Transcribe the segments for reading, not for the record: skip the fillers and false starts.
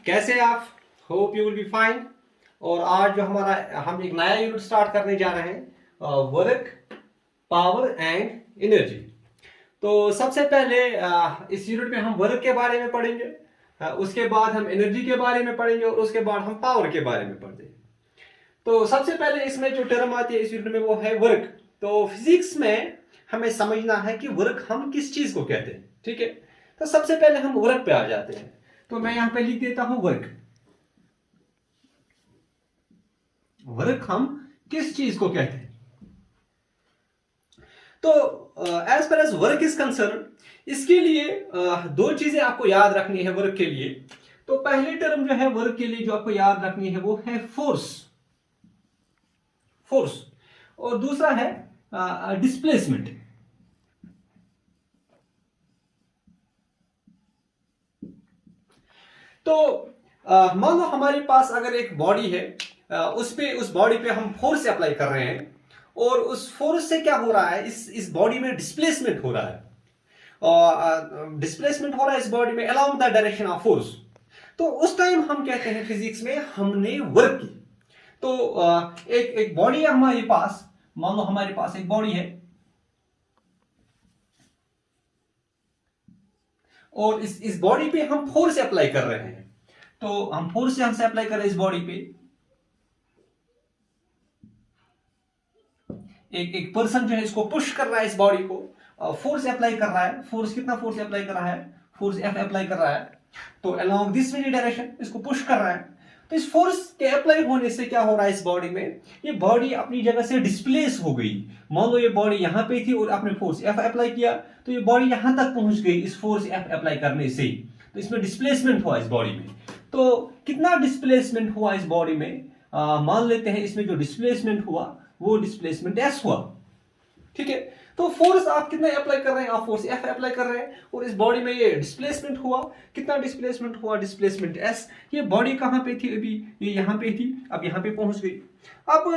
कैसे आप? Hope you will be fine. और आज जो हम एक नया यूनिट स्टार्ट करने जा रहे हैं, वर्क, पावर एंड एनर्जी। तो सबसे पहले इस यूनिट में हम वर्क के बारे में पढ़ेंगे, उसके बाद हम एनर्जी के बारे में पढ़ेंगे और उसके बाद हम पावर के बारे में पढ़ेंगे। तो सबसे पहले इसमें जो टर्म आती है इस यूनिट में वो है वर्क। तो फिजिक्स में हमें समझना है कि वर्क हम किस चीज को कहते हैं, ठीक है। तो सबसे पहले हम वर्क पे आ जाते हैं। तो मैं यहां पे लिख देता हूं वर्क। वर्क हम किस चीज को कहते हैं? तो as per as work is concern, इसके लिए दो चीजें आपको याद रखनी है वर्क के लिए। तो पहली टर्म जो है वर्क के लिए जो आपको याद रखनी है वो है फोर्स। फोर्स। और दूसरा है डिस्प्लेसमेंट। तो मान लो हमारे पास अगर एक बॉडी है, उस बॉडी पे हम फोर्स अप्लाई कर रहे हैं और उस फोर्स से क्या हो रहा है, इस बॉडी में डिस्प्लेसमेंट हो रहा है। डिस्प्लेसमेंट हो रहा है इस बॉडी में along the direction of force. तो उस टाइम हम कहते हैं फिजिक्स में हमने वर्क की। तो एक बॉडी है हमारे पास, मान लो हमारे पास एक बॉडी है और इस बॉडी पे हम फोर्स अप्लाई कर रहे हैं। तो हम फोर्स यहां से अप्लाई कर रहे हैं इस बॉडी पे। एक पर्सन जो है इसको पुश कर रहा है, इस बॉडी को फोर्स अप्लाई कर रहा है। फोर्स कितना फोर्स अप्लाई कर रहा है? फोर्स एफ अप्लाई कर रहा है। तो अलोंग दिस वेरी डायरेक्शन इसको पुश कर रहा है। तो इस फोर्स के अप्लाई होने से क्या हो रहा है इस बॉडी में, ये बॉडी अपनी जगह से डिस्प्लेस हो गई। मान लो ये बॉडी यहां पे थी और आपने फोर्स एफ अप्लाई किया तो ये बॉडी यहां तक पहुंच गई इस फोर्स एफ अप्लाई करने से। तो इसमें डिस्प्लेसमेंट हुआ इस बॉडी में। तो कितना डिस्प्लेसमेंट हुआ इस बॉडी में? मान लेते हैं इसमें जो डिस्प्लेसमेंट हुआ वो डिस्प्लेसमेंट एस हुआ, ठीक है। तो फोर्स आप कितना अप्लाई कर रहे हैं? आप फोर्स एफ अप्लाई कर रहे हैं और इस बॉडी में ये डिस्प्लेसमेंट हुआ। कितना डिस्प्लेसमेंट हुआ? Displacement S. ये बॉडी कहां पे थी अभी? ये यहां पे थी, अब यहां पे पहुंच गई। अब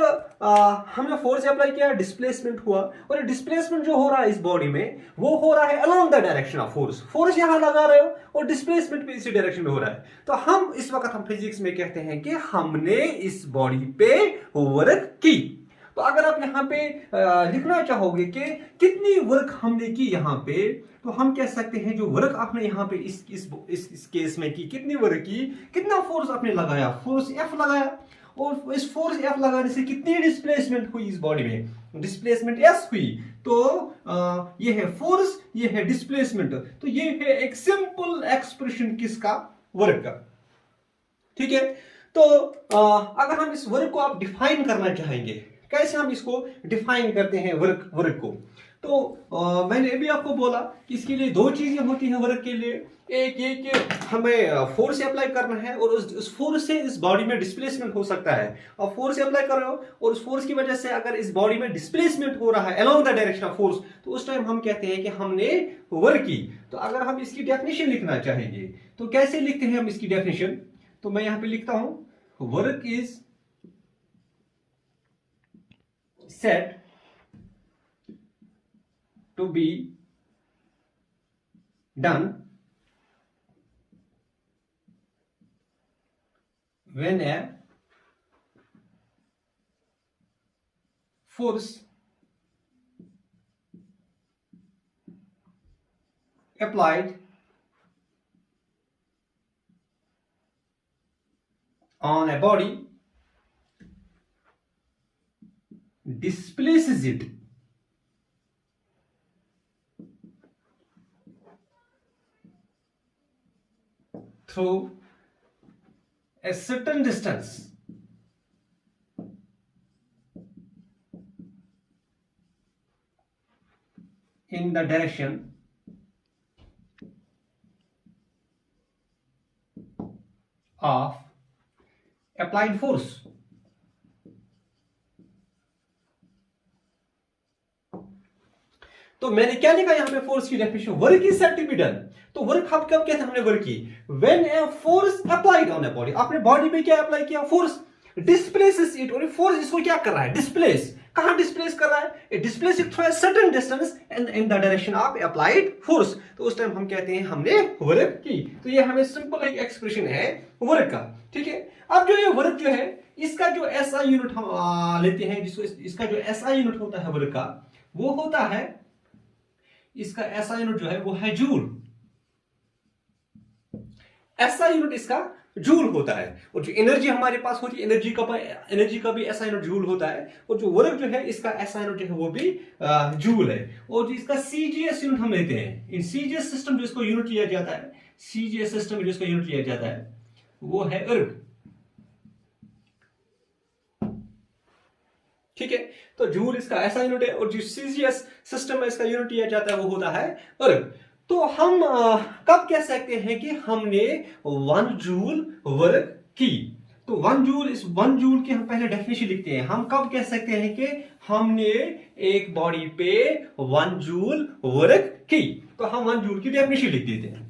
हमने फोर्स अप्लाई किया, डिस्प्लेसमेंट हुआ और डिस्प्लेसमेंट जो हो रहा है इस बॉडी में वो हो रहा है along the direction of force. Force यहां लगा रहे हो और डिस्प्लेसमेंट भी इसी डायरेक्शन में हो रहा है। तो हम इस वक्त हम फिजिक्स में कहते हैं कि हमने इस बॉडी पे वर्क की। तो अगर आप यहां पे लिखना चाहोगे कि कितनी वर्क हमने की यहां पे, तो हम कह सकते हैं जो वर्क आपने यहां पे इस केस में की, कितनी वर्क की, कितना फोर्स आपने लगाया? फोर्स एफ लगाया। और इस फोर्स एफ लगाने से कितनी डिस्प्लेसमेंट हुई इस बॉडी में? डिस्प्लेसमेंट एस हुई। तो ये है फोर्स, ये है डिस्प्लेसमेंट। तो ये है एक सिंपल एक्सप्रेशन किसका? वर्क का, ठीक है। तो अगर हम इस वर्क को आप डिफाइन करना चाहेंगे, कैसे हम इसको डिफाइन करते हैं वर्क को? तो मैंने अभी आपको बोला कि इसके लिए दो चीजें होती हैं वर्क के लिए। एक ये कि हमें फोर्स अप्लाई करना है और उस फोर्स से इस बॉडी में डिस्प्लेसमेंट हो सकता है। अब फोर्स अप्लाई कर रहे हो और उस फोर्स की वजह से अगर इस बॉडी में डिस्प्लेसमेंट हो रहा है along the direction of force, तो उस टाइम हम कहते हैं कि हमने वर्क की। तो अगर हम इसकी डेफिनेशन लिखना चाहेंगे तो कैसे लिखते हैं हम इसकी डेफिनेशन? तो मैं यहां पर लिखता हूं, work is said to be done when a force applied on a body displaces it through a certain distance in the direction of applied force। तो मैंने क्या लिखा यहां पे फोर्स की definition? Work is said to be done. तो work हम कब कहते हैं हमने वर्क की? When a force applied on a body. आपने बॉडी पे क्या अप्लाई किया? फोर्स। Displaces it. और फोर्स इसको क्या कर रहा है? डिस्प्लेस कहां डिस्प्लेस कर रहा है? It displace it through a certain distance in the direction of applied force. तो उस टाइम हम कहते हैं हमने वर्क की। तो ये हमें सिंपल एक एक्सप्रेशन है वर्क का, ठीक है। अब जो ये वर्क जो है, इसका जो एसआई यूनिट हम लेते हैं, जिसको इसका जो एसआई यूनिट होता है वर्क का, वो होता है, इसका एसआई यूनिट जो है वो है जूल। एसआई यूनिट इसका जूल होता है। और जो एनर्जी हमारे पास होती है, एनर्जी का भी एसआई यूनिट जूल होता है। और जो वर्क जो है इसका एसआई यूनिट जो है वो भी जूल है। और जो इसका सीजीएस यूनिट हम लेते हैं, इन सीजीएस सिस्टम जो इसको यूनिट लिया जाता है, सीजीएस सिस्टम जो इसको यूनिट लिया जाता है वो है अर्ग, ठीक है। तो जूल इसका ऐसा यूनिट है और जो सीजीएस सिस्टम है इसका यूनिट लिया जाता है वो होता है अर्ग। तो हम कब कह सकते हैं कि हमने 1 जूल वर्क की? तो 1 जूल, इस 1 जूल की हम पहले डेफिनेशन लिखते हैं। हम कब कह सकते हैं कि हमने एक बॉडी पे 1 जूल वर्क की? तो हम 1 जूल की डेफिनेशन लिख देते हैं।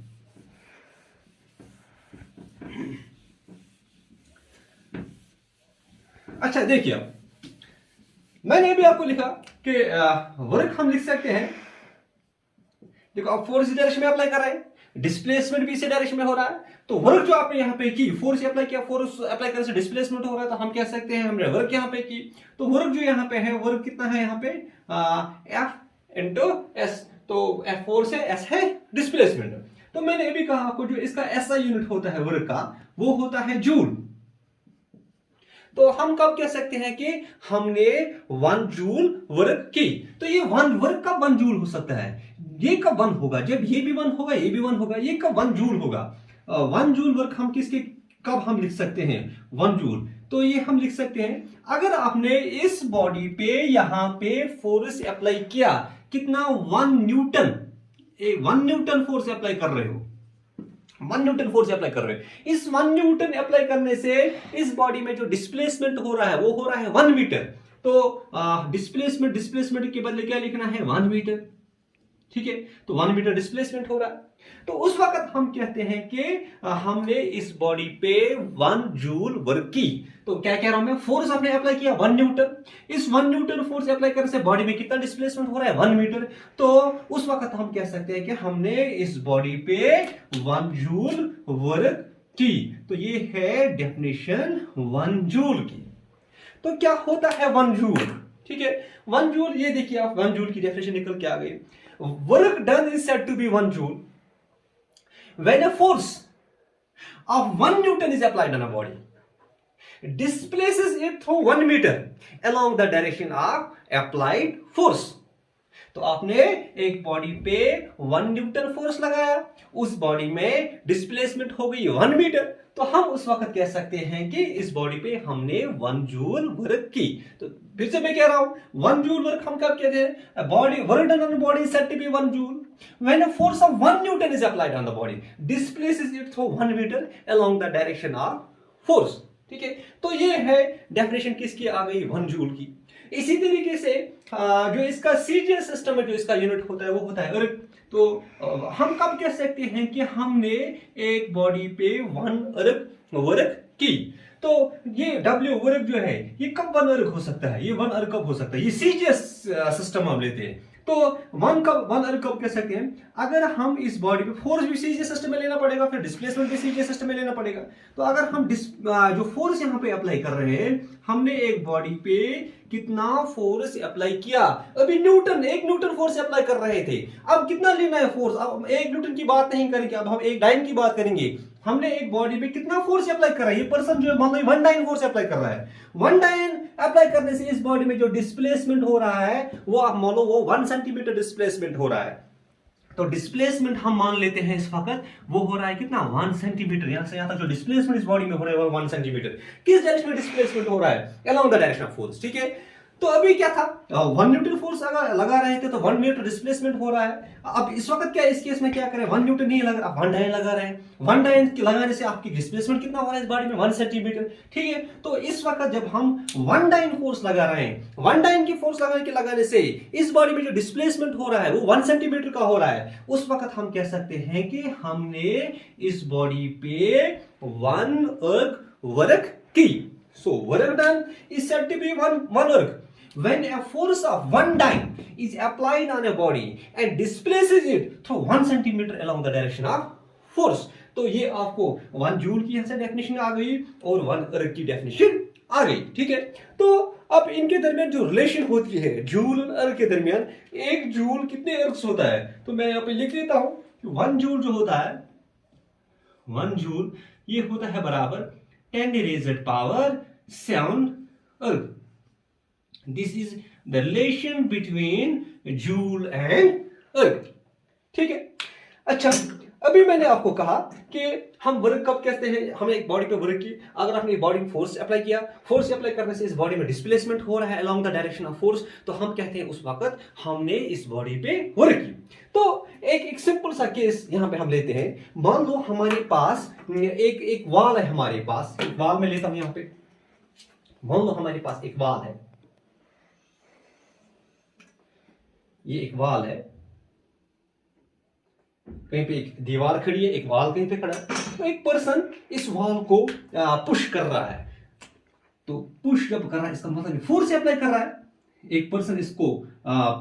अच्छा देखिए, अब मैंने भी आपको लिखा कि वर्क हम लिख सकते हैं। देखो, अब फोर्स इस डायरेक्शन में अप्लाई कर रहे हैं, डिस्प्लेसमेंट भी इसी डायरेक्शन में हो रहा है। तो वर्क जो आपने यहां पे की, फोर्स अप्लाई किया, फोर्स अप्लाई करने से डिस्प्लेसमेंट हो रहा है, तो हम कह सकते हैं हमने वर्क यहां पे की। तो वर्क जो यहां पे है, वर्क कितना है यहां पे? F into S. तो F फोर्स है, S है डिस्प्लेसमेंट। तो मैंने अभी कहा आपको, जो इसका एसआई यूनिट होता है वर्क का, वो होता है जूल। तो हम कब कह सकते हैं कि हमने 1 जूल वर्क की? तो ये 1 वर्क कब 1 जूल हो सकता है? ये कब 1 होगा? जब ये भी 1 होगा, ये भी 1 होगा। ये कब 1 जूल होगा? 1 जूल वर्क हम किसके, कब हम लिख सकते हैं 1 जूल? तो ये हम लिख सकते हैं अगर आपने इस बॉडी पे यहां पे फोर्स अप्लाई किया, कितना? 1 न्यूटन, 1 न्यूटन फोर्स अप्लाई कर रहे हो, 1 न्यूटन फोर्स अप्लाई कर रहे हैं। इस 1 न्यूटन अप्लाई करने से इस बॉडी में जो डिस्प्लेसमेंट हो रहा है वो हो रहा है 1 मीटर। तो डिस्प्लेसमेंट के बदले क्या लिखना है? 1 मीटर, ठीक है। तो 1 मीटर डिस्प्लेसमेंट हो रहा है। तो उस वक्त हम कहते हैं कि हमने इस बॉडी पे 1 जूल वर्क की। तो क्या कह रहा हूं मैं? फोर्स हमने अप्लाई किया 1 न्यूटन। इस 1 न्यूटन फोर्स अप्लाई करने से बॉडी में कितना डिस्प्लेसमेंट हो रहा है? 1 मीटर। तो उस वक्त हम कह सकते हैं कि हमने इस बॉडी पे 1 जूल वर्क की। तो ये है डेफिनेशन 1 जूल की। तो क्या होता है 1 जूल? ठीक है, 1 जूल, ये देखिए आप 1 जूल की डेफिनेशन निकल के आ गई। Work done is said to be 1 joule when a force of 1 Newton is applied on a body, displaces it through 1 meter along the direction of applied force. तो आपने एक बॉडी पे 1 न्यूटन फोर्स लगाया, उस बॉडी में displacement हो गई 1 metre. तो हम उस वक्त कह सकते हैं कि इस बॉडी पे हमने 1 जूल वर्क की। तो फिर से मैं कह रहा हूं 1 जूल वर्क हम कब कहते हैं? Body work done on body said to be 1 joule when a force of 1 Newton is applied on the body, displaces it through 1 meter along the direction of force. ठीक है, तो ये है डेफिनेशन किसकी आ गई? 1 जूल की। इसी तरीके से जो इसका सीजीएस सिस्टम है, जो इसका यूनिट होता है वो होता है अर्ग। तो हम कब कह सकते हैं कि हमने एक बॉडी पे 1 अर्ग वर्क की? तो ये W वर्क जो है ये कब 1 अर्ग हो सकता है? ये 1 अर्ग कब हो सकता है? ये सीजीएस सिस्टम हम लेते हैं। तो 1 अर्ग कब कह सकते हैं? अगर हम इस बॉडी पे फोर्स भी सीजीएस सिस्टम में लेना पड़ेगा, फिर डिस्प्लेसमेंट भी सीजीएस सिस्टम में लेना पड़ेगा। तो अगर हम जो फोर्स यहां पे अप्लाई कर रहे हैं, हमने एक बॉडी पे कितना फोर्स अप्लाई किया? अभी न्यूटन, 1 न्यूटन फोर्स अप्लाई कर रहे थे। अब कितना लेना है फोर्स? अब 1 न्यूटन की बात नहीं करेंगे, अब हम 1 डाइन की बात करेंगे। हमने एक बॉडी पे कितना फोर्स अप्लाई कर रहा है? ये पर्सन जो है मान लो 1 डाइन फोर्स अप्लाई कर रहा है। 1 डाइन अप्लाई करने से इस बॉडी में जो डिस्प्लेसमेंट हो रहा है वो आप मान लो वो 1 सेंटीमीटर डिस्प्लेसमेंट हो रहा है। तो डिस्प्लेसमेंट हम मान लेते हैं इस वक्त वो हो रहा है कितना? 1 सेंटीमीटर। यहां से यहां तक जो डिस्प्लेसमेंट इस बॉडी में हो रहा है वो 1 सेंटीमीटर। किस डायरेक्शन में डिस्प्लेसमेंट हो रहा है? Along the direction of force, ठीक है। तो अभी क्या था? 1 न्यूटन फोर्स लगा रहे थे तो 1 मीटर डिस्प्लेसमेंट हो रहा है। अब इस वक्त क्या, इस केस में क्या करें? 1 न्यूटन नहीं लगा, 1 डाइन लगा रहे हैं। 1 डाइन लगाने से आपकी डिस्प्लेसमेंट कितना हो रहा है इस बॉडी में? 1 सेंटीमीटर, ठीक है। तो इस वक्त जब हम 1 डाइन फोर्स लगा रहे हैं, 1 डाइन की फोर्स लगाने से इस बॉडी में जो डिस्प्लेसमेंट हो रहा है वो 1 सेंटीमीटर का हो रहा है। उस वक्त हम कह सकते हैं कि हमने इस बॉडी पे 1 अर्ग वर्क की। So work done is said to be one work. when a force of one dyne is applied on a body and displaces it through 1 centimeter along the direction of force। तो ये आपको 1 joule की यहां से definition आ गई और 1 अर्ग की डेफिनेशन आ गई, ठीक है। तो अब इनके दरमियान जो रिलेशन होती है जूल और अर्ग के दरमियान, 1 जूल कितने अर्ग्स होता है, तो मैं यहां पे लिख देता हूं कि 1 जूल जो होता है, 1 जूल ये होता है बराबर 10 raised power 7 अर्ग। This is the relation between joule and अर्ग, ठीक है। अच्छा, अभी मैंने आपको कहा कि हम वर्क कब कहते हैं, हमें एक बॉडी पे वर्क की, अगर आपने एक बॉडी में फोर्स अप्लाई किया, फोर्स अप्लाई करने से इस बॉडी में डिस्प्लेसमेंट हो रहा है along the direction of force, तो हम कहते हैं उस वक्त हमने इस बॉडी पे वर्क की। तो एक सिंपल सा केस यहां पे हम लेते हैं। मान लो हमारे पास एक वॉल है, हमारे पास एक वॉल में लेता हूं यहां पे, मान लो हमारे पास एक वॉल है, ये एक वॉल है, कहीं पे एक दीवार खड़ी है, एक वॉल कहीं पे खड़ा है, तो एक पर्सन इस वॉल को पुश कर रहा है। तो पुश जब कर रहा है इसका मतलब फोर्स अप्लाई कर रहा है, एक पर्सन इसको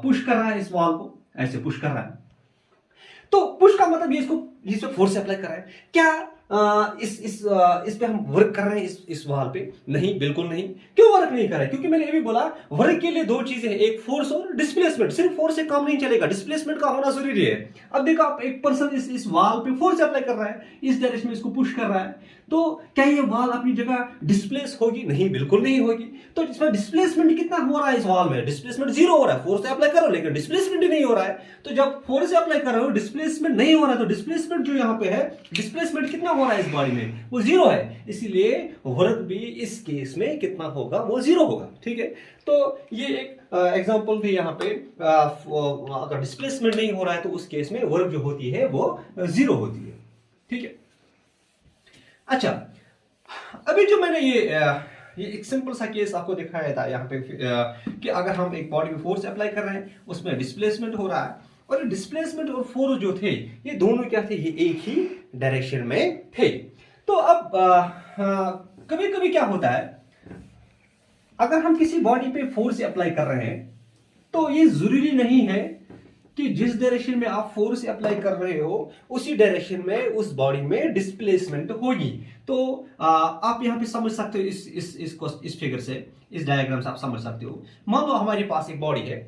पुश कर रहा है, इस वॉल को ऐसे पुश कर रहा है। तो पुश का मतलब ये इसको फोर्स अप्लाई कर रहा है। क्या इस पे हम वर्क कर रहे हैं इस वॉल पे? नहीं, बिल्कुल नहीं। क्यों वर्क नहीं कर रहे? क्योंकि मैंने ये भी बोला वर्क के लिए 2 चीजें हैं, एक फोर्स और डिस्प्लेसमेंट। सिर्फ फोर्स से काम नहीं चलेगा, डिस्प्लेसमेंट का होना जरूरी है। अब देखो, आप एक पर्सन इस वॉल पे फोर्स अप्लाई कर रहा है, इस डायरेक्शन में इसको पुश कर रहा है, तो क्या ये वॉल अपनी जगह डिस्प्लेस होगी? नहीं, बिल्कुल नहीं होगी। तो इसमें डिस्प्लेसमेंट कितना हो रहा है इस वॉल में? डिस्प्लेसमेंट 0 हो रहा है। फोर्स अप्लाई कर रहे हो लेकिन डिस्प्लेसमेंट ही नहीं हो रहा है। तो जब फोर्स अप्लाई कर रहे हो डिस्प्लेसमेंट नहीं हो रहा है, तो डिस्प्लेसमेंट जो यहाँ पे है, डिस्प्लेसमेंट कितना हो रहा है इस बॉडी में? वो 0 है। इसीलिए वर्क भी इस केस में कितना होगा? वो 0 होगा, ठीक है। तो ये एक एग्जांपल भी यहाँ पे, अगर डिस्प्लेसमेंट नहीं हो रहा है तो उस केस में वर्क जो होती है वो 0 होती है, ठीक है। अच्छा, अभी जो मैंने ये एक सिंपल सा केस आपको दिखाया था यहाँ पे कि अगर हम एक बॉडी में फोर्स अप्लाई कर रहे हैं, उसमें डिस्प्लेसमेंट हो रहा है, और डिस्प्लेसमेंट और फोर्स जो थे ये दोनों क्या थे? ये एक ही डायरेक्शन में थे। तो अब कभी कभी क्या होता है, अगर हम किसी बॉडी पे फोर्स अप्लाई कर रहे हैं तो ये जरूरी नहीं है कि जिस डायरेक्शन में आप फोर्स अप्लाई कर रहे हो उसी डायरेक्शन में उस बॉडी में डिस्प्लेसमेंट होगी। तो आप यहां पे समझ सकते हो इस फिगर से, इस डायग्राम से आप समझ सकते हो। मान लो हमारे पास एक बॉडी है,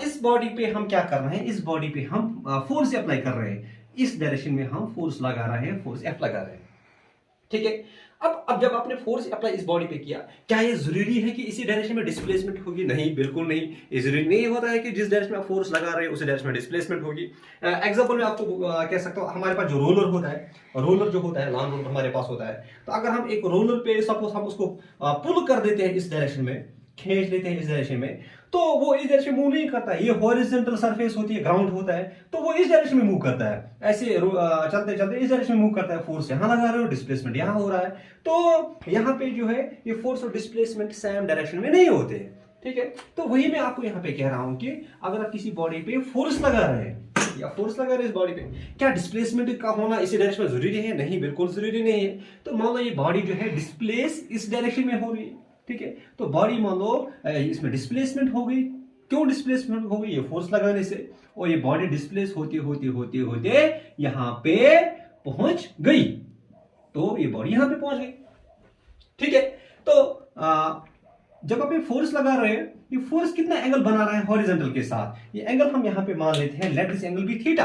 इस बॉडी पे हम क्या कर रहे हैं? इस बॉडी पे हम फोर्स अप्लाई कर रहे हैं, इस डायरेक्शन में हम फोर्स लगा रहे हैं, फोर्स एफ लगा रहे हैं, ठीक है। अब जब आपने फोर्स अप्लाई इस बॉडी पे किया, क्या ये जरूरी है कि इसी डायरेक्शन में डिस्प्लेसमेंट होगी? नहीं, बिल्कुल नहीं। ये जरूरी नहीं होता है कि जिस डायरेक्शन में आप फोर्स लगा रहे हैं उसी डायरेक्शन में डिस्प्लेसमेंट होगी। एग्जांपल में आपको कह सकता हूं, हमारे पास जो रोलर होता है, रोलर जो होता है, लॉन्ग रोलर हमारे पास होता है, तो अगर हम एक रोलर पे सपोज हम उसको पुल कर देते हैं इस डायरेक्शन में, खींच लेते हैं इस डायरेक्शन में, तो वो इस डायरेक्शन में मूव नहीं करता है। ये हॉरिजॉन्टल सरफेस होती है, ग्राउंड होता है, तो वो इस डायरेक्शन में मूव करता है। ऐसे चलते चलते इस डायरेक्शन में मूव करता है। फोर्स यहां लगा रहे हो, डिस्प्लेसमेंट यहां हो रहा है। तो यहाँ पे जो है ये फोर्स और डिस्प्लेसमेंट सेम डायरेक्शन में नहीं होते, ठीक है। तो वही मैं आपको यहाँ पे कह रहा हूं कि अगर आप किसी बॉडी पे फोर्स लगा रहे हैं या फोर्स लगा रहे हैं इस बॉडी पे, क्या डिस्प्लेसमेंट का होना इसी डायरेक्शन में जरूरी है? नहीं, बिल्कुल जरूरी नहीं है। तो मान लो ये बॉडी जो है डिस्प्लेस इस डायरेक्शन में हो रही है, ठीक है। तो बॉडी मान लो इसमें डिस्प्लेसमेंट हो गई। क्यों डिस्प्लेसमेंट हो गई? ये फोर्स लगाने से, और ये बॉडी डिस्प्लेस होते होते होते होते यहां पे पहुंच गई, तो ये बॉडी यहां पे पहुंच गई, ठीक है। तो जब आप ये फोर्स लगा रहे हैं, ये फोर्स कितना एंगल बना रहा है हॉरिजॉन्टल के साथ? ये एंगल हम यहां पे मान लेते हैं, लेट दिस एंगल भी थीटा।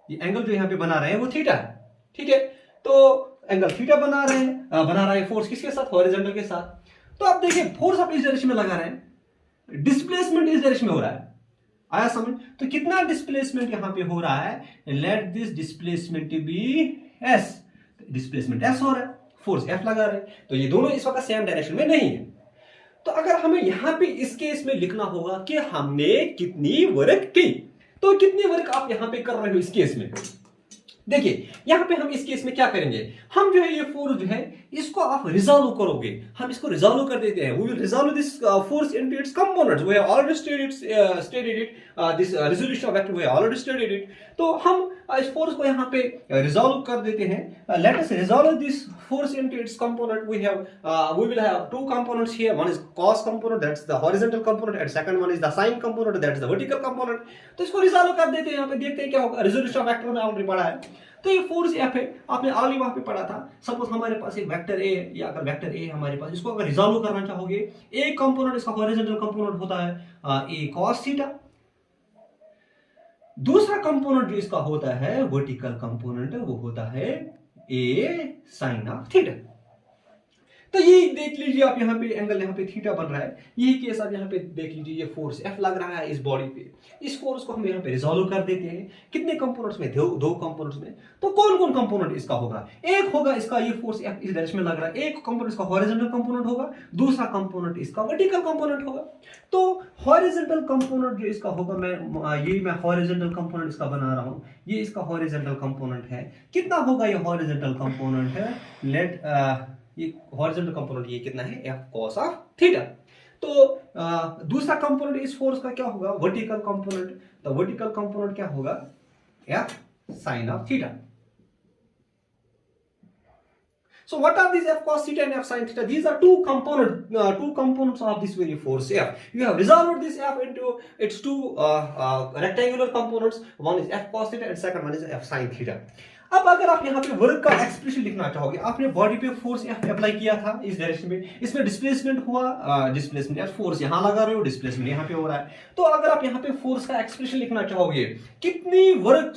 ये एंगल जो यहां पे बना रहे हैं वो थीटा है, ठीक है। तो एंगल थीटा बना रहा है फोर्स किसके साथ? हॉरिजॉन्टल के साथ। तो आप देखिए, फोर्स आप इस डायरेक्शन में लगा रहे हैं, डिस्प्लेसमेंट इस डायरेक्शन में हो रहा है। आया समझ? तो कितना डिस्प्लेसमेंट यहां पे हो रहा है? Let this displacement be S. Displacement S हो रहा है, फोर्स एफ लगा रहे हैं, तो ये दोनों इस वक्त सेम डायरेक्शन में नहीं है। तो अगर हमें यहां पे इस केस में लिखना होगा कि हमने कितनी वर्क की, तो कितनी वर्क आप यहां पे कर रहे हो इस केस में? देखिए, यहां पे हम इस केस में क्या करेंगे, हम जो है ये फोर्स जो है इसको आप रिजॉल्व करोगे, हम इसको रिजॉल्व कर देते हैं, we will resolve this force into its components, we have already stated it this resolution of vector we have already stated it. तो हम इस फोर्स को यहाँ पे रिजॉल्व कर देते हैं। Let us resolve this force into its component. We will have two components here. One is cos component, that's the horizontal component, and second one is the sin component, that's the vertical component. तो इसको resolve कर देते हैं, यहाँ पे देखते हैं क्या होगा। रिजोल्यूशन ऑफ वेक्टर में ऑलरेडी पढ़ा है, तो ये फोर्स एफ है, आपने ऑलरेडी वहां पे पढ़ा था। सपोज हमारे पास एक वेक्टर ए, या अगर वेक्टर ए हमारे पास, इसको अगर रिजॉल्व करना चाहोगे, एक कंपोनेंट इसका हॉरिजॉन्टल कंपोनेंट होता है ए cos थीटा, दूसरा कंपोनेंट जो इसका होता है वर्टिकल कंपोनेंट, वो होता है ए साइन ऑफ थीटा। तो ये देख लीजिए आप, यहाँ पे एंगल यहाँ पे थीटा बन रहा है, यही केस आप यहाँ पे देख लीजिए, ये फोर्स एफ लग रहा है इस बॉडी पे। इस फोर्स को हम यहाँ पे रिजॉल्व कर देते हैं, कितने कंपोनेंट्स में, दो कंपोनेंट्स में। तो कौन कौन कंपोनेंट इसका होगा, एक होगा इसका ये फोर्स एफ इस डायरेक्शन में लग रहा है, एक कंपोनेंट इसका हॉरिजॉन्टल कंपोनेंट होगा, दूसरा कंपोनेंट इसका वर्टिकल कंपोनेंट होगा। तो हॉरिजॉन्टल कंपोनेंट जो इसका होगा, मैं हॉरिजॉन्टल कंपोनेंट इसका बना रहा हूँ, ये इसका हॉरिजॉन्टल कंपोनेंट है। कितना होगा ये हॉरिजॉन्टल कंपोनेंट है, लेट ये हॉरिजॉन्टल कंपोनेंट ये कितना है, एफ कॉस ऑफ थीटा। तो दूसरा कंपोनेंट इस फोर्स का क्या होगा, वर्टिकल कंपोनेंट। तो वर्टिकल कंपोनेंट क्या होगा, F sine of theta. So what are these f cos theta and f sin theta? These are two components of this very force f. You have resolved this f into its two rectangular components. One is f cos theta and second one is f sin theta. अब अगर आप यहाँ पे work का expression लिखना चाहोगे, आपने body पे फोर्स एफ अप्लाई किया था इस डायरेक्शन में, इसमें डिस्प्लेसमेंट हुआ, डिस्प्लेसमेंट फोर्स यहाँ लगा रहे हो, डिस्प्लेसमेंट यहाँ पे हो रहा है। तो अगर आप यहाँ पे फोर्स का एक्सप्रेशन लिखना चाहोगे, कितनी वर्क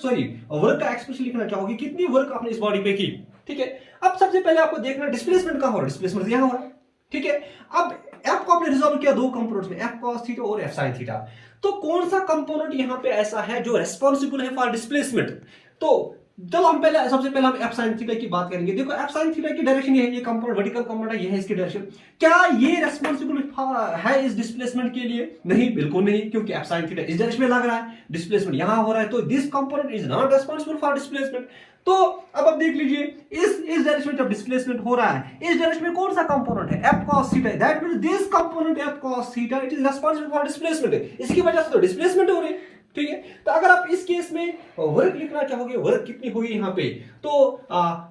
का एक्सप्रेशन लिखना चाहोगे, कितनी वर्क आपने इस बॉडी पे की, ठीक है। अब सबसे पहले आपको देखना डिस्प्लेसमेंट कहाँ हो रहा है, डिस्प्लेसमेंट यहाँ हो रहा है, ठीक है। अब एफ को आपने रिजॉल्व किया दो कंपोनेंट्स में, एफ कॉस थीटा और एफ साइन थीटा। तो कौन सा कंपोनेंट यहाँ पे ऐसा है जो रेस्पॉन्सिबल है फॉर डिस्प्लेसमेंट। तो चलो हम सबसे पहले हम एफ साइन थीटा की बात करेंगे। देखो एफ साइन थीटा की डायरेक्शन ये है, ये कंपोनेंट वर्टिकल कंपोनेंट है, ये है इसकी डायरेक्शन। क्या ये रेस्पॉन्सिबल है इस डिस्प्लेसमेंट के लिए? नहीं, बिल्कुल नहीं, क्योंकि एफ साइन थीटा इस डायरेक्शन में लग रहा है, डिस्प्लेसमेंट यहां हो रहा है। तो this component is not responsible for displacement. तो अब आप देख लीजिए, इस डायरेक्शन में जब डिस्प्लेसमेंट हो रहा है, इस डायरेक्शन में कौन सा कंपोनेंट है, F cos theta. That means this component F cos theta it is responsible for displacement. इसकी वजह से तो डिस्प्लेसमेंट हो रही है, ठीक है। तो अगर आप इस केस में वर्क लिखना चाहोगे, वर्क कितनी होगी यहाँ पे, तो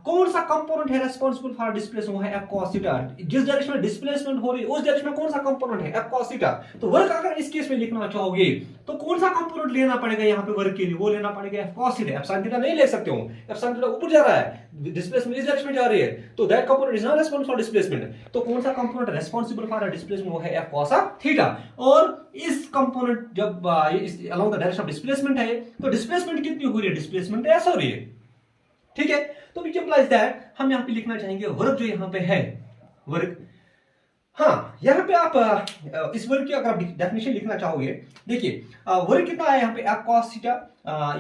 कौन सा कंपोनेंट है रेस्पॉन्सिबल फॉर डिस्प्लेसमेंट, है एफ कॉस थीटा। जिस डायरेक्शन में डिस्प्लेसमेंट हो रही है उस डायरेक्शन में कौन सा कंपोनेंट है, एफ कॉस थीटा। तो वर्क अगर इस केस में लिखना चाहोगे तो कौन सा कंपोनेंट लेना पड़ेगा यहाँ पे वर्क के लिए, वो लेना पड़ेगा F cos theta. F sine theta नहीं ले सकते हो, एफ साइन थीटा ऊपर जा रहा है, डिस्प्लेसमेंट इस डायरेक्शन में जा रही है, तो that component is not responsible for displacement. तो कौन सा कंपोनेंट रेस्पॉन्सिबल फॉर डिस्प्लेसमेंट, वो है एफ कॉस ऑफ थीटा। और इस कंपोनेंट जब along the direction of displacement है, तो डिस्प्लेसमेंट कितनी हो रही है, डिस्प्लेसमेंट ऐसा हो रही है, ठीक है। तो विच इंप्लाइज दैट हम यहाँ पे लिखना चाहेंगे वर्क जो यहाँ पे है, वर्क, हाँ यहाँ पे आप इस वर्क की अगर आप डेफिनेशन लिखना चाहोगे, देखिए वर्क कितना है यहाँ पे, एफ कॉस थीटा,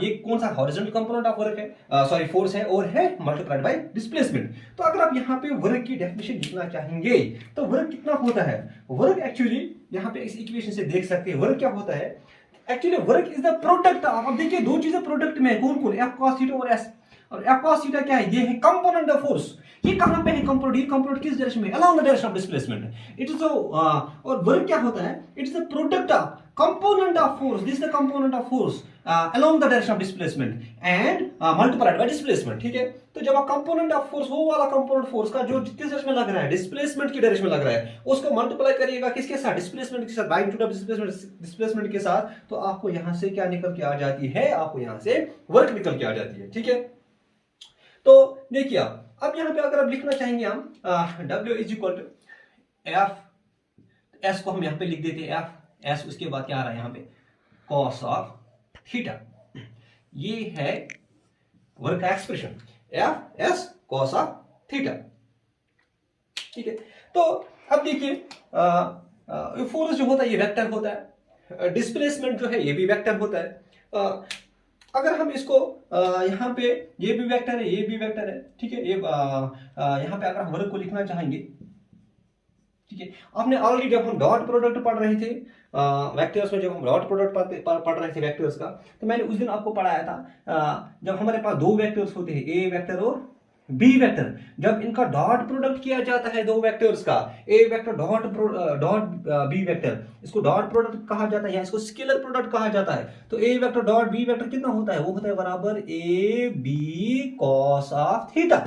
ये कौन सा हॉरिजॉन्टल कंपोनेंट ऑफ वर्क है, फोर्स है, और है मल्टीप्लाइड बाय डिस्प्लेसमेंट। तो अगर आप यहाँ पे वर्क की डेफिनेशन लिखना चाहेंगे तो वर्क कितना होता है, वर्क एक्चुअली यहाँ पे इस इक्वेशन से देख सकते हैं, वर्क क्या होता है actually, work is the product. अब देखिए दो चीजें प्रोडक्ट में कौन कौन, एफ कॉस थीटा और एस। और एफ कॉस थीटा क्या है, ये है कंपोनेंट ऑफ फोर्स। ये कहां पे है कंपोनेंट, ये कंपोनेंट किस डायरेक्शन में, along the direction of displacement. It is और वर्क क्या होता है, it is the product of component of force, this is the component of force along the direction of displacement and multiplied by displacement, ठीक है। तो जब आप component of force, वो वाला component force का जो किस डायरेक्शन में लग रहा है, डिस्प्लेसमेंट की डायरेक्शन में लग रहा है, उसको मल्टीप्लाई करिएगा किसके साथ, डिस्प्लेसमेंट के साथ, बाय इनटू डिस्प्लेसमेंट के साथ, तो आपको यहां से क्या निकल के आ जाती है, आपको यहां से वर्क निकल के आ जाती है, ठीक है। तो देखिए अब यहां पे अगर आप लिखना चाहेंगे हम W is equal to F, S को हम यहां पे लिख देते हैं एफ एस, उसके बाद क्या आ रहा है यहाँ पे कॉस ऑफ थीटा। ये है वर्क का expression, F S cos of theta, ठीक है। तो अब देखिए फोर्स जो होता है ये वेक्टर होता है, डिस्प्लेसमेंट जो है ये भी वेक्टर होता है। अगर हम इसको यहाँ पे, ये भी वेक्टर है, ये भी वेक्टर है, ठीक है। ये यहाँ पे अगर हम वर्क को लिखना चाहेंगे, ठीक है। आपने ऑलरेडी जब हम डॉट प्रोडक्ट पढ़ रहे थे वेक्टर्स में, जब हम डॉट प्रोडक्ट पढ़ रहे थे वेक्टर्स का, तो मैंने उस दिन आपको पढ़ाया था जब हमारे पास दो वेक्टर्स होते हैं, ए वेक्टर और बी वेक्टर, जब इनका डॉट प्रोडक्ट किया जाता है दो वेक्टर्स का, A vector dot dot B vector, इसको डॉट प्रोडक्ट कहा जाता है या इसको स्केलर प्रोडक्ट कहा जाता है। तो A vector dot B vector कितना होता है, वो होता है बराबर A B cos of theta.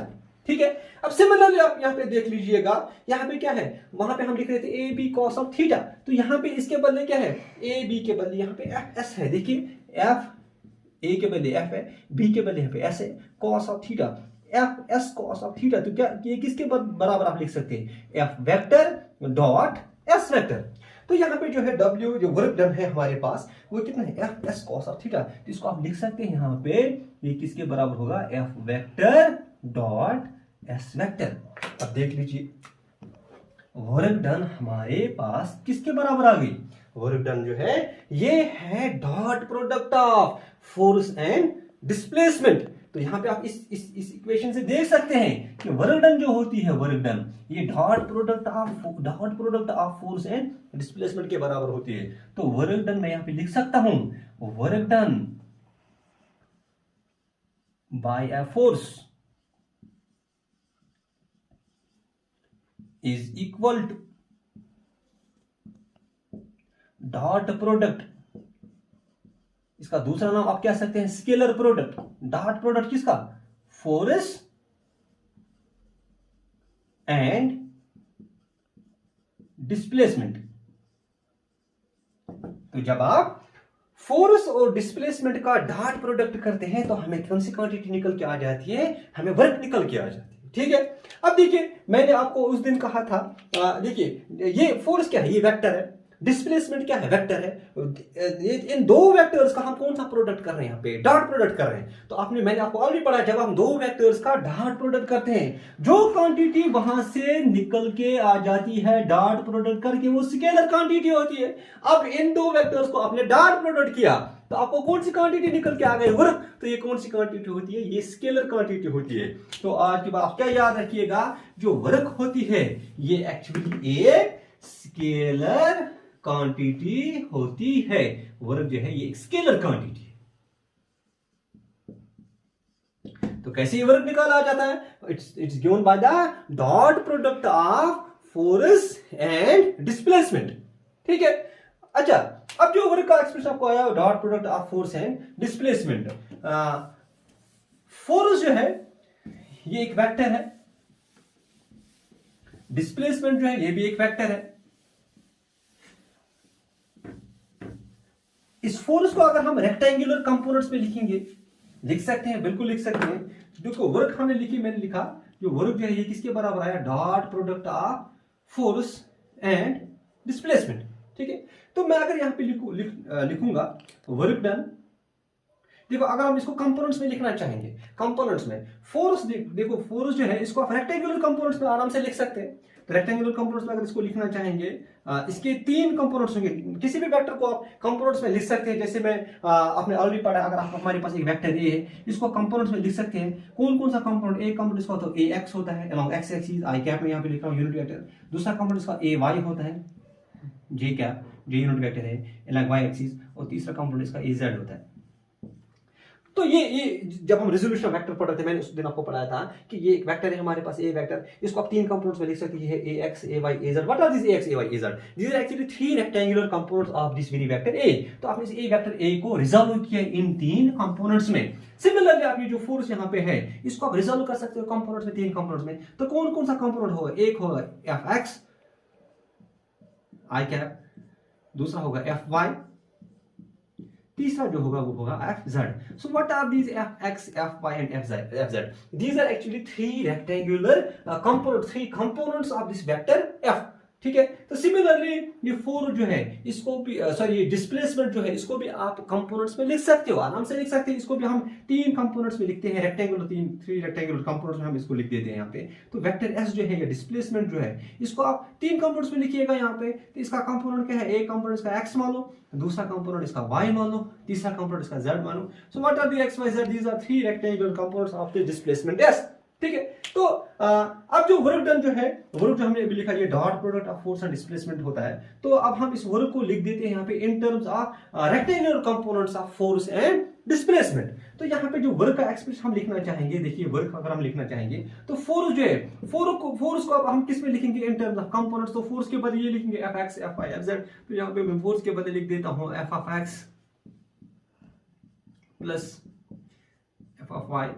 ठीक है, अब सिमिलरली आप यहां पे देख लीजिएगा, यहां पे क्या है, वहां पे हम लिख रहे थे A B cos of theta, तो यहां पे इसके बदले क्या है, ए बी के बदले यहां पे एफ एस है। देखिए एफ, ए के बदले एफ है, बी के बदले यहां पे एस है, cos of theta, F S cos of theta. तो क्या ये किसके बराबर आप लिख सकते हैं, F vector dot S vector. तो यहाँ पे जो है W जो वर्क डन है हमारे पास वो कितना है, F S cos of theta. तो इसको आप लिख सकते हैं यहाँ पे, ये किसके बराबर होगा, F vector dot S vector. अब देख लीजिए वर्क डन हमारे पास किसके बराबर आ गई, वर्क डन जो है ये है dot product of force and displacement. तो यहां पे आप इस इक्वेशन से देख सकते हैं कि वर्क डन जो होती है, वर्क डन ये dot product of force and displacement के बराबर होती है। तो वर्क डन मैं यहां पे लिख सकता हूं, work done by a force is equal to dot product, इसका दूसरा नाम आप क्या सकते हैं, स्केलर प्रोडक्ट। डॉट प्रोडक्ट किसका, फोर्स एंड डिस्प्लेसमेंट। तो जब आप फोर्स और डिस्प्लेसमेंट का डॉट प्रोडक्ट करते हैं तो हमें कौन सी क्वांटिटी निकल के आ जाती है, हमें वर्क निकल के आ जाती है। ठीक है, अब देखिए मैंने आपको उस दिन कहा था, देखिए ये फोर्स क्या है, ये वेक्टर है, डिस्प्लेसमेंट क्या है, वेक्टर है। इन दो वेक्टर्स का हम कौन सा प्रोडक्ट कर रहे हैं, यहाँ पे डॉट प्रोडक्ट कर रहे हैं। तो मैंने आपको ऑलरेडी पढ़ा, जब हम दो वेक्टर्स का डॉट प्रोडक्ट करते हैं, जो क्वांटिटी वहां से निकल के आ जाती है डॉट प्रोडक्ट करके, वो स्केलर क्वांटिटी होती है। अब इन दो वेक्टर्स को आपने डॉट प्रोडक्ट किया तो आपको कौन सी क्वांटिटी निकल के आ गई, वर्क। तो ये कौन सी क्वांटिटी होती है, ये स्केलर क्वांटिटी होती है। तो आज के बाद आप क्या याद रखिएगा, जो वर्क होती है ये एक्चुअली एक स्केलर क्वांटिटी होती है। वर्क जो है ये एक स्केलर क्वांटिटी है। तो कैसे ये वर्क निकाला जाता है, it's given by the dot product of force and displacement. ठीक है, अच्छा अब जो वर्क का एक्सप्रेशन आपको आया, dot product of force and displacement. Force जो है ये एक वेक्टर है, डिस्प्लेसमेंट जो है ये भी एक वेक्टर है। इस फोर्स को अगर हम रेक्टेंगुलर कंपोनेंट्स में लिखेंगे, लिख सकते हैं, बिल्कुल लिख सकते हैं। देखो वर्क हमने लिखी, मैंने लिखा जो वर्क जो है ये किसके बराबर आया, dot product of force and displacement. ठीक है, तो मैं अगर यहां पे लिखूंगा वर्क डन, देखो अगर हम इसको कंपोनेंट्स में लिखना चाहेंगे, कंपोनेंट्स में फोर्स, देखो फोर्स जो है इसको आप रेक्टेंगुलर कंपोनेंट्स में आराम से लिख सकते हैं। तो रेक्टेंगुलर कंपोनेंट्स में अगर इसको लिखना चाहेंगे, इसके तीन कंपोनेंट्स होंगे। किसी भी वेक्टर को आप कंपोनेंट्स में लिख सकते हैं, जैसे मैं आपने ऑलरेडी पढ़ा, अगर आप हमारे पास एक वेक्टर ए है, इसको कंपोनेंट्स में लिख सकते हैं। कौन कौन सा कंपोनेंट, एक कंपोनेंट इसका होता है ए एक्स होता है अलोंग एक्स एक्सिस, आई कैप में यहाँ पे लिख रहा हूँ यूनिट वेक्टर। दूसरा कंपोनेंट इसका ए वाई होता है, जे कैप, जे यूनिट वेक्टर है अलोंग वाई एक्सिस। और तीसरा कंपोनेंट इसका ए जेड होता है। तो ये जब हम रेजोल्यूशन वेक्टर पढ़ रहे थे, मैंने उस दिन आपको पढ़ाया था कि ये एक वेक्टर है हमारे पास, ए वेक्टर, इसको आप तीन कंपोनेंट्स में लिख सकते हैं, A X, A Y, A Z. What are this A X, A Y, A Z? These are actually three rectangular components of this very vector A. तो आपने इस ए वेक्टर ए को रिजॉल्व किया इन तीन कंपोनेंट्स में। सिमिलरली आप ये जो फोर्स यहाँ पे है इसको आप रिजॉल्व कर सकते हो कंपोनेंट्स में, तीन कंपोनेंट्स में। तो कौन कौन सा कंपोनेंट होगा, एक होगा एफ एक्स आई कैप, दूसरा होगा एफ वाई, तीसरा जो होगा वो होगा F Z. So what are these F X, F Y and F Z? These are actually three rectangular components, three components of this vector F. ठीक है, तो सिमिलरली ये फोर्स जो है इसको भी सॉरी ये डिस्प्लेसमेंट जो है इसको भी आप कंपोनेंट्स में लिख सकते हो, आराम से लिख सकते हैं। इसको भी हम तीन कंपोनेंट्स में लिखते हैं, रेक्टेंगुलर, थ्री रेक्टेंगुलर कंपोनेंट्स में हम इसको लिख देते हैं यहाँ पे। तो वेक्टर एस जो है, ये डिस्प्लेसमेंट जो है, इसको आप तीन कंपोनेंट्स में लिखिएगा यहाँ पे। तो इसका कंपोनेंट क्या है, एक कंपोनेंट इसका एक्स मान लो, दूसरा कंपोनेंट इसका वाई मान लो, तीसरा कंपोनेंट इसका जेड मान लो। So what are the X Y Z? These are three rectangular components of the displacement S. ठीक है, तो अब जो वर्क डन जो है, वर्क जो हमने अभी लिखा, ये dot product of force and displacement होता है। तो अब हम इस वर्क को लिख देते हैं यहाँ पे इन terms of rectangular components of force and displacement. तो यहाँ पे जो वर्क का एक्सप्रेशन हम लिखना चाहेंगे, देखिए वर्क अगर हम लिखना चाहेंगे तो फोर्स जो है, फोर्स को अब हम किस में लिखेंगे, इन टर्म्स ऑफ कंपोनेंट्स। तो फोर्स के बदले ये लिखेंगे F X F Y F Z. तो यहाँ पे मैं फोर्स के बदले लिख देता हूँ F of X plus F of Y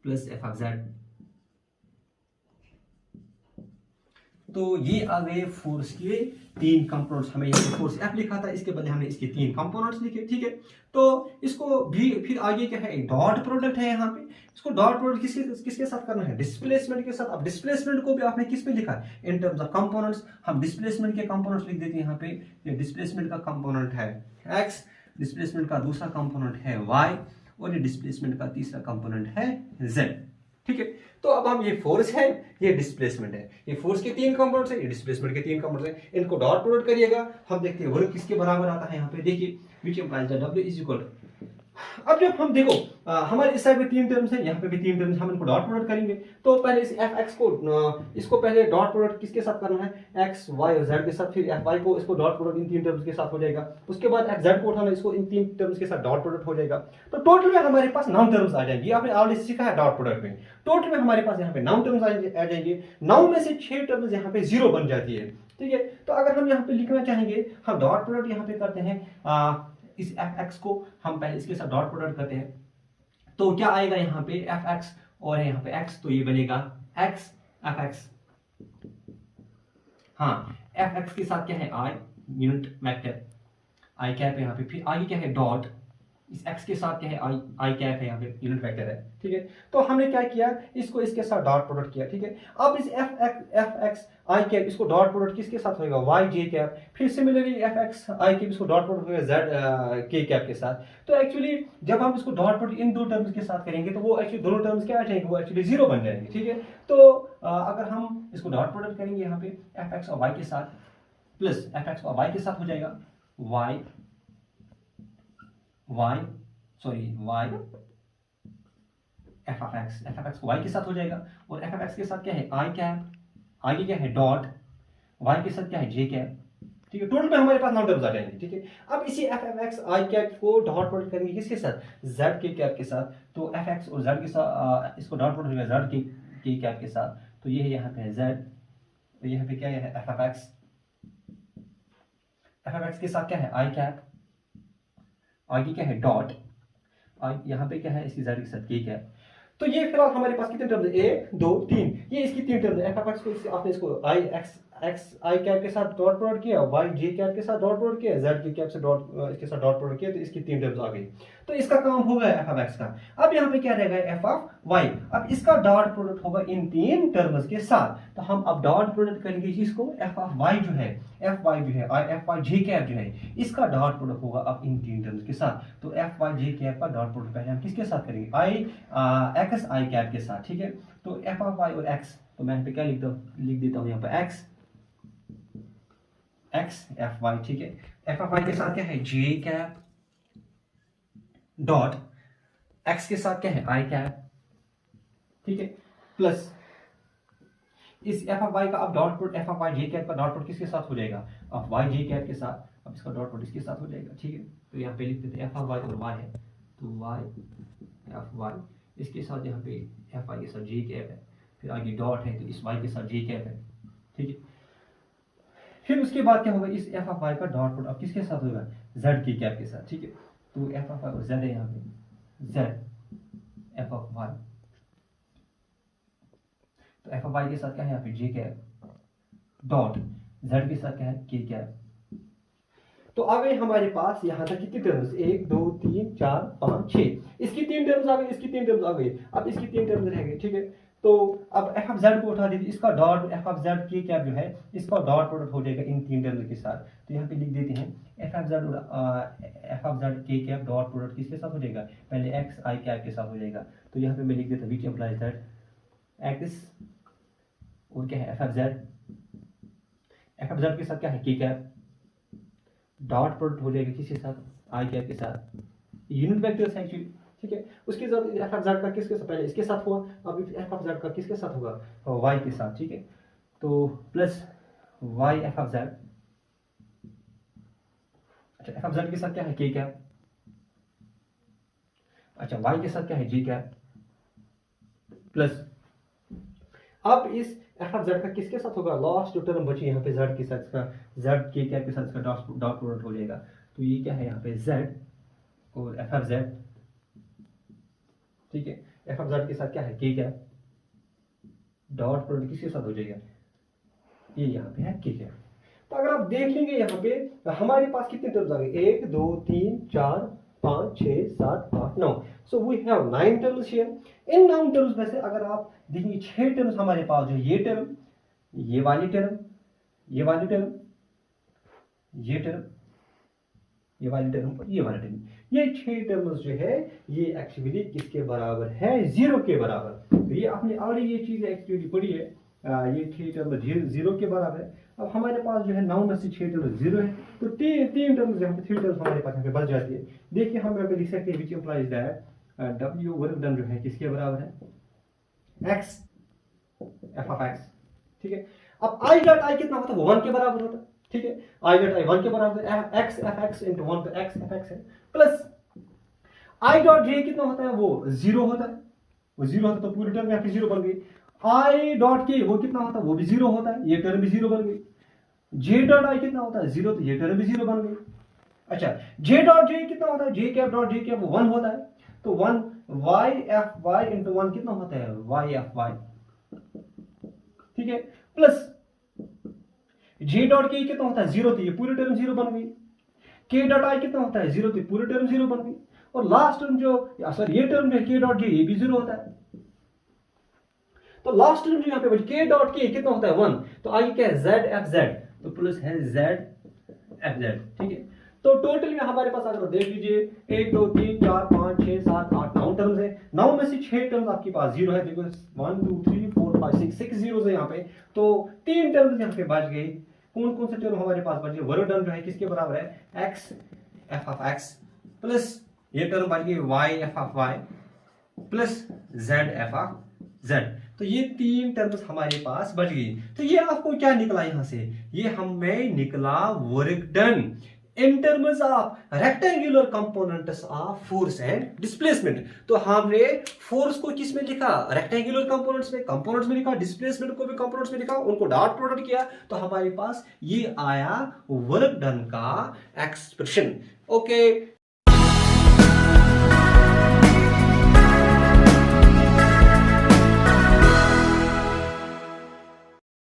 plus F of Z. तो ये आ गए फोर्स के तीन कंपोनेंट्स। हमें यहाँ पे फोर्स एफ लिखा था, इसके बदले हमने इसके तीन कंपोनेंट्स लिखे, ठीक है। तो इसको भी फिर आगे क्या है, एक डॉट प्रोडक्ट है यहाँ पे। इसको डॉट प्रोडक्ट किसके साथ करना है, डिस्प्लेसमेंट के साथ। अब डिस्प्लेसमेंट को भी आपने किस पे लिखा है, इन टर्म्स ऑफ कंपोनेंट्स। हम डिस्प्लेसमेंट के कंपोनेंट्स लिख देते हैं यहाँ पे। ये डिस्प्लेसमेंट का कंपोनेंट है एक्स, डिस्प्लेसमेंट का दूसरा कंपोनेंट है वाई, और ये डिस्प्लेसमेंट का तीसरा कंपोनेंट है जेड, ठीक है। तो अब हम, ये फोर्स है, ये डिस्प्लेसमेंट है, ये फोर्स के तीन कंपोनेंट्स है, ये डिस्प्लेसमेंट के तीन कंपोनेंट्स है। इनको डॉट प्रोडक्ट करिएगा, हम देखते हैं वर्क किसके बराबर आता है यहाँ पे। देखिए which implies that W is equal. अब जब हम देखो हमारे इस साइड में तीन टर्म्स है, यहाँ पे भी तीन टर्म्स, हम इनको डॉट प्रोडक्ट करेंगे। तो पहले इस एफ एक्स को, इसको पहले डॉट प्रोडक्ट किसके साथ करना है, एक्स वाई और जेड के साथ। फिर एफ वाई को, इसको डॉट प्रोडक्ट इन तीन टर्म्स के साथ हो जाएगा। उसके बाद एफ जेड को उठाना, इसको इन तीन टर्म्स के साथ डॉट प्रोडक्ट हो जाएगा। तो टोटल में हमारे पास 9 टर्म्स आ जाएंगे। आपने ऑलरेडी सीखा है डॉट प्रोडक्ट में। टोटल में हमारे पास यहाँ पे 9 टर्म्स आ जाएंगे। 9 में से 6 टर्म्स यहाँ पे 0 बन जाती है, ठीक है। तो अगर हम यहाँ पे लिखना चाहेंगे, हम डॉट प्रोडक्ट यहाँ पे करते हैं, इस एफ एक्स को हम पहले इसके साथ डॉट प्रोडक्ट करते हैं। तो क्या आएगा यहाँ पे एफ एक्स और है यहाँ पे एक्स, तो ये बनेगा एक्स एफ एक्स। हाँ, एफ एक्स के साथ क्या है, I unit vector, I cap है यहाँ पे। फिर आगे क्या है, डॉट। इस x के साथ क्या है, आई कैप है यहाँ पे, यूनिट वेक्टर है, ठीक है। तो हमने क्या किया, इसको इसके साथ डॉट प्रोडक्ट किया, ठीक है। अब इस एफ एक्स आई कैप, इसको डॉट प्रोडक्ट किसके साथ होगा, वाई जे कैप। फिर सिमिलरली एफ एक्स आई कैप, इसको डॉट प्रोडक्ट होगा जेड के कैप के साथ। तो एक्चुअली जब हम इसको डॉट प्रोडक्ट इन दो टर्म्स के साथ करेंगे, तो वो एक्चुअली दोनों टर्म्स क्या आ जाएंगे, वो एक्चुअली 0 बन जाएंगे, ठीक है। तो अगर हम इसको डॉट प्रोडक्ट करेंगे यहाँ पे एफ एक्स और वाई के साथ, प्लस एफ एक्स और वाई के साथ हो जाएगा वाई एफ ऑफ एक्स को वाई के साथ हो जाएगा। और एफ ऑफ एक्स के साथ क्या है, आई कैप, आगे क्या है डॉट, वाई के साथ क्या है जे कैप, ठीक है। टोटल में हमारे पास 9 टर्म्स आ जाएंगे, ठीक है। अब इसी F of x I cap co dot product करेंगे किसके साथ, जेड के कैप के साथ। तो एफ एक्स और जेड के साथ इसको डॉट प्रोडक्ट होगा जेड के कैप के साथ। तो ये है यहाँ पे जेड, तो यहाँ पे क्या है एफ ऑफ एक्स के साथ क्या है आई कैप, आगे क्या है डॉट, यहाँ पे क्या है इसकी जेड के साथ के कैप। तो ये फिलहाल हमारे पास कितने टर्म्स है, 1 2 3, ये इसकी तीन टर्म्स है। एफ ऑफ एक्स को आपने इसको आई आई कैप के साथ डॉट प्रोडक्ट किया, वाई जे कैप के साथ डॉट प्रोडक्ट किया, जेड के कैप से इसके साथ डॉट प्रोडक्ट किया, तो इसकी तीन टर्म्स आ गई। तो इसका काम हो गया एफ ऑफ एक्स का। अब यहाँ पे क्या रहेगा, एफ ऑफ वाई। अब इसका डॉट प्रोडक्ट होगा इन तीन टर्म्स के साथ। तो हम अब डॉट प्रोडक्ट करेंगे जिसको एफ ऑफ वाई जो है, एफ वाई जो है, एफ वाई जे कैप जो है, इसका डॉट प्रोडक्ट होगा अब इन तीन टर्म्स के साथ। तो एफ वाई जे कैप का डॉट प्रोडक्ट पहले हम किसके साथ करेंगे, आई एक्स आई कैप के साथ, ठीक है। तो एफ ऑफ वाई और एक्स, तो मैं यहाँ पे क्या लिख देता हूँ यहाँ पे एक्स एफ वाई, ठीक है। एफ ऑफ वाई के साथ क्या है, जे कैप डॉट एक्स के साथ क्या है, आई कैप, ठीक है। प्लस इस एफ ऑफ वाई का अब dot product, F of Y J cap का डॉट प्रोडक्ट किसके साथ हो जाएगा, ऑफ वाई जे कैप के साथ। अब इसका डॉट प्रोडक्ट इसके साथ हो जाएगा, ठीक है। तो यहाँ पे लिख देते हैं एफ ऑफ वाई और वाई है, तो वाई एफ वाई, इसके साथ यहाँ पे एफ वाई के साथ जे कैप है, फिर आगे डॉट है, तो इस वाई के साथ जे कैप है, ठीक है। फिर उसके बाद क्या होगा, इस एफ ऑफ वाई का डॉट प्रोडक्ट अब किसके साथ होगा, जेड की कैप के साथ, ठीक है। तो एफ ऑफ वाई और जेड है यहाँ पे, जेड एफ ऑफ वाई, तो एफ ऑफ वाई के साथ क्या है यहाँ पे जे कैप डॉट जेड के साथ क्या है के कैप। तो आ गए हमारे पास यहाँ तक कितनी टर्म्स, 1 2 3 4 5 6, इसकी तीन टर्म्स आ गई, इसकी तीन टर्म्स आ गई। अब इसकी तीन टर्म्स रह गई, ठीक है। तो अब एफ ऑफ जेड को उठा दीजिए, इसका डॉट एफ ऑफ जेड के कैप जो है, इसका डॉट प्रोडक्ट हो जाएगा इन तीन टर्म्स के साथ। तो यहाँ पे लिख देते हैं एफ ऑफ जेड के कैप डॉट प्रोडक्ट किसके साथ हो जाएगा, पहले एक्स आई कैप के साथ हो जाएगा। तो यहाँ पे मैं लिख देता हूँ विच इम्प्लाइज दैट एक्स और क्या है एफ ऑफ जेड के साथ क्या है के कैप, डॉट प्रोडक्ट हो जाएगा किसके साथ, आई कैप के साथ, यूनिट वेक्टर्स है एक्चुअली, ठीक है। उसके साथ एफ ऑफ जेड का किसके साथ, पहले इसके साथ हुआ, अब एफ ऑफ जेड का किसके साथ होगा, वाई के साथ, ठीक है। तो plus Y F of Z, अच्छा एफ ऑफ जेड के साथ क्या है के कैप अच्छा y के साथ क्या है, g क्या है, प्लस अब इस एफ ऑफ जेड का किसके साथ होगा, लास्ट जो टर्म बची यहाँ पे जेड के साथ, इसका जेड के क्या के साथ इसका डॉट प्रोडक्ट हो जाएगा। तो ये क्या है यहाँ पे जेड और एफ ऑफ जेड, ठीक है, एफ ऑफ जेड के साथ क्या है के क्या, डॉट प्रोडक्ट किसके साथ हो जाएगा, ये यहाँ पे है के क्या। तो अगर आप देख लेंगे यहाँ पे हमारे पास कितने टर्म्स आ गए, 1 2 3 4 5 6 7 8 9, so we have 9 terms here. इन 9 टर्म्स में से अगर आप देखेंगे 6 टर्म्स हमारे पास जो ये टर्म, ये वाली टर्म, ये वाली टर्म, ये टर्म, ये वाली टर्म और ये वाली टर्म, ये 6 टर्म्स जो है ये एक्चुअली किसके बराबर है, 0 के बराबर। तो ये आपने ऑलरेडी ये चीज एक्चुअली पढ़ी है, ये 6 टर्म 0 के बराबर है। अब हमारे पास जो है 9 में से 6 टर्म 0 है, तो तीन टर्म्स यहाँ पे 3 टर्म्स हमारे पास यहाँ पे बच जाती है। देखिए हम यहाँ पे लिख सकते हैं which implies that W work done जो है किसके बराबर है, x एफ ऑफ x, ठीक है। अब आई डॉट आई कितना होता है, वो 1 के बराबर होता है, ठीक है, आई डॉट आई 1 के बराबर है, x एफ x इंटू 1 तो x एफ x है, प्लस आई डॉट जे कितना होता है, वो 0 होता है, वो 0 होता है, तो पूरी टर्म यहाँ पे 0 बन गई। आई डॉट के वो कितना होता है, वो भी 0 होता है, ये टर्म भी 0 बन गई। जे डॉट आई कितना होता है 0, तो ये टर्म भी 0 बन गई। अच्छा जे डॉट जे कितना होता है, जे कैप डॉट जे कैप वो 1 होता है, तो 1 वाई एफ वाई इंटू 1 कितना होता है, वाई एफ वाई, ठीक है, प्लस जे डॉट के कितना होता है 0, तो ये पूरी टर्म 0 बन गई। के डॉट आई कितना होता है 0, तो ये पूरी टर्म 0 बन गई। और लास्ट टर्म जो सॉरी ये टर्म जो है के डॉट जे ये भी 0 होता है, तो लास्ट टर्म जो यहाँ पे बची के डॉट के कितना होता है 1, तो आगे क्या है जेड एफ जेड, तो प्लस है जेड एफ जेड, ठीक है। तो टोटल में हमारे पास अगर देख लीजिए 1 2 3 4 5 6 7 8 9 टर्म्स है, 9 में से 6 टर्म्स आपके पास 0 है, देखो 1 2 3 4 5 6 जीरोस है यहाँ पे, तो 3 टर्म्स यहाँ पे बच गए। कौन कौन से टर्म हमारे पास बचे, वर्क डन जो है किसके बराबर है, x F of x plus ये टर्म बच गई y F of y plus z F of z, तो ये 3 टर्म्स हमारे पास बच गई। तो ये आपको क्या निकला यहां से, ये हमें निकला work done in terms of rectangular components of force and displacement. तो हमने फोर्स को किस में लिखा, रेक्टेंगुलर कंपोनेंट्स में लिखा, डिस्प्लेसमेंट को भी कंपोनेंट्स में लिखा, उनको डॉट प्रोडक्ट किया, तो हमारे पास ये आया वर्क डन का एक्सप्रेशन। ओके